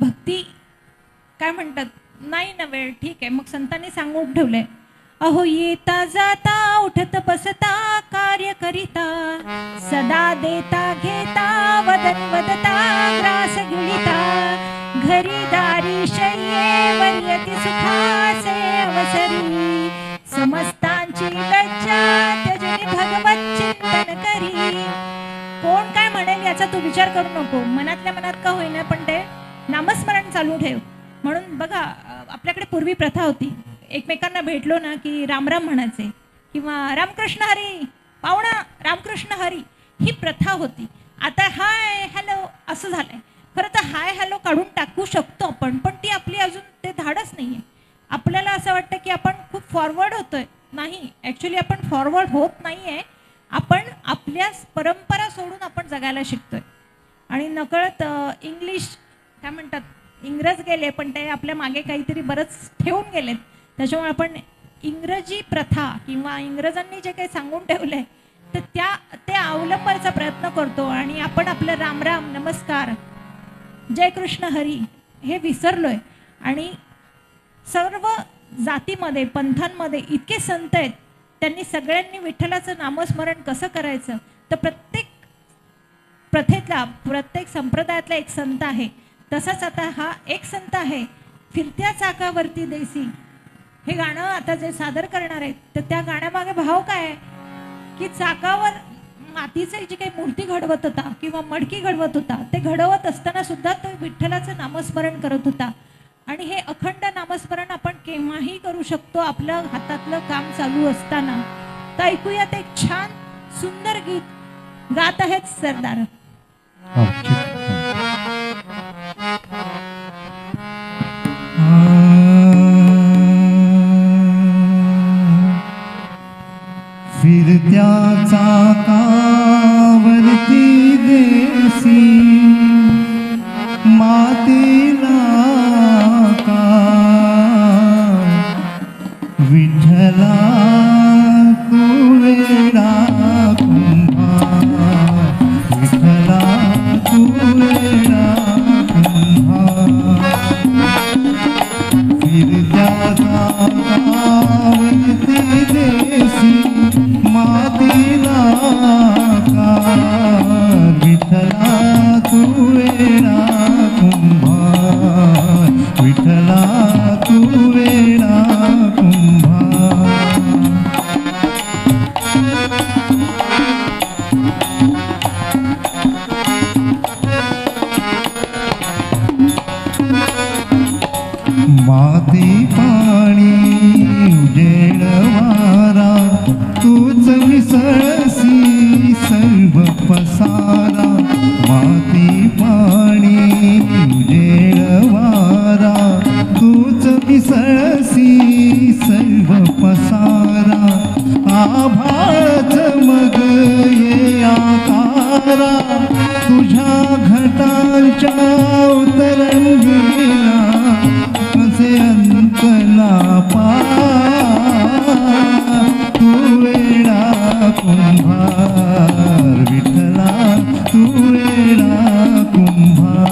भक्ती काय म्हणतात नाही ना वेळ, ठीक आहे. मग संतांनी सांगून ठेवलंय, अहो येता जाता उठत बसता कार्य करिता, सदा देता घेता वदनी वदता ग्रास गिळिता, घरी दारी शय्येवर यती सुखाचे अवसरी, समस्तांची लज्जा त्यजनी भगवत चिंतन करी. कोण काय म्हणेल याचा तू विचार करू नको, मनातल्या मनात का होईना पण ते नामस्मरण चालू ठेव. म्हणून बघा आपल्याकडे पूर्वी प्रथा होती, एकमेकांना भेटलो ना की रामराम म्हणायचे किंवा रामकृष्ण हरी पाहुणा रामकृष्ण हरी, ही प्रथा होती. आता हाय हॅलो असं झालंय. खरं तर हाय हॅलो काढून टाकू शकतो आपण, पण ती आपली अजून ते धाडच नाही आहे. आपल्याला असं वाटतं की आपण खूप फॉरवर्ड होतोय. नाही, ॲक्च्युली आपण फॉरवर्ड होत नाही आहे. आपण आपल्या परंपरा सोडून आपण जगायला शिकतोय. आणि नकळत इंग्लिश काय म्हणतात इंग्रज गेले पण ते आपल्या मागे काहीतरी बरंच ठेवून गेलेत. त्याच्यामुळे आपण इंग्रजी प्रथा किंवा इंग्रजांनी जे काही सांगून ठेवलंय तर ते अवलंबायचा प्रयत्न करतो आणि आपण आपलं रामराम नमस्कार जय कृष्ण हरी हे विसरलोय. आणि सर्व जातीमध्ये पंथांमध्ये इतके संत आहेत, त्यांनी सगळ्यांनी विठ्ठलाचं नामस्मरण कसं करायचं तर प्रत्येक प्रथेतला प्रत्येक संप्रदायातला एक संत आहे. तसाच आता हा एक संत आहे, फिरत्या चाकावरती देसी हे गाणं आता जे सादर करणार आहेत तर त्या गाण्यामागे भाव काय आहे की चाकावर मातीचे जी काही मूर्ती घडवत होता किंवा मडकी घडवत होता ते घडवत असताना सुद्धा तो विठ्ठलाचं नामस्मरण करत होता. आणि हे अखंड नामस्मरण आपण केव्हाही करू शकतो आपलं हातातलं काम चालू असताना. तर ऐकूयात एक छान सुंदर गीत गात आहेत सरदार. फिरत्या चाकावरती देसी मातीला का विठ्ठला तू वेडा कुंभार, विठ्ठला तू वेडा कुंभार. फिरत्या चाकावरती देसी मातीला का विठ्ठला तू वेडा कुंभार, विठ्ठला तू वेडा कुंभार. माती पाणी उजेड वारा तूच मिसळसी सर्व पसारा. माती पाणी उजेड वारा तूच मिसळसी सर्व पसारा. आभाळच मग ये आकारा तुझ्या घटांच्या उतरंगीला कसे अंतला पार. तू वेडा कुंभार, विठ्ठला तू वेडा कुंभार.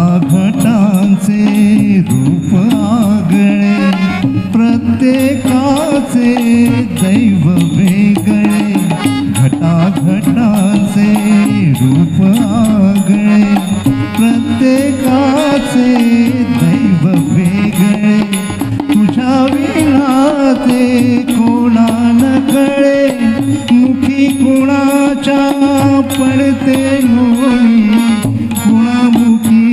घटाघटांचे रूप आगळे प्रत्येकाचे दैव वेगळे. घटाघटांचे रूप आगळे प्रत्येकाचे दैव वेगळे. तुझ्या विना ते कोणा न कळे मुखी कोणाच्या पडते होळी कुणामुखी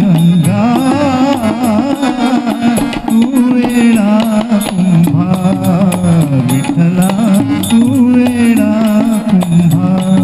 अंगार. तू वेडा कुंभार, विठ्ठला तू वेडा कुंभार.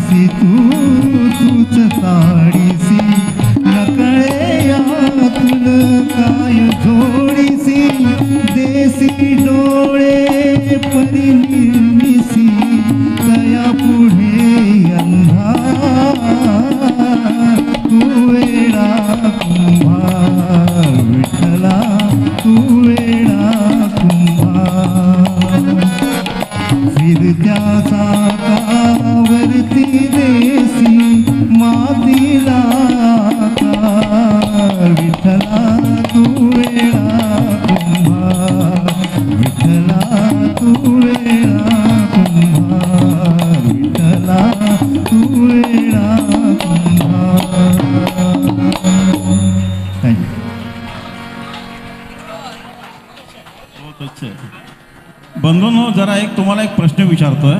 ताडीसी तूच ताडीसी नकळे यातून काय जोडीसी देसी डोळे परिनिर्मिसी तया पुढे अंधार तू वेडा कुंभार विठ्ठला तू वेडा कुंभार फिरत्या चाकावरती देसी मातीला आकार विठ्ठला तू वेडा कुंभार विठ्ठला तू वेडा कुंभार विठ्ठला तू वेडा कुंभार. थँक्यू. बंधूंनो, जरा तुम्हाला एक प्रश्न विचारतोय.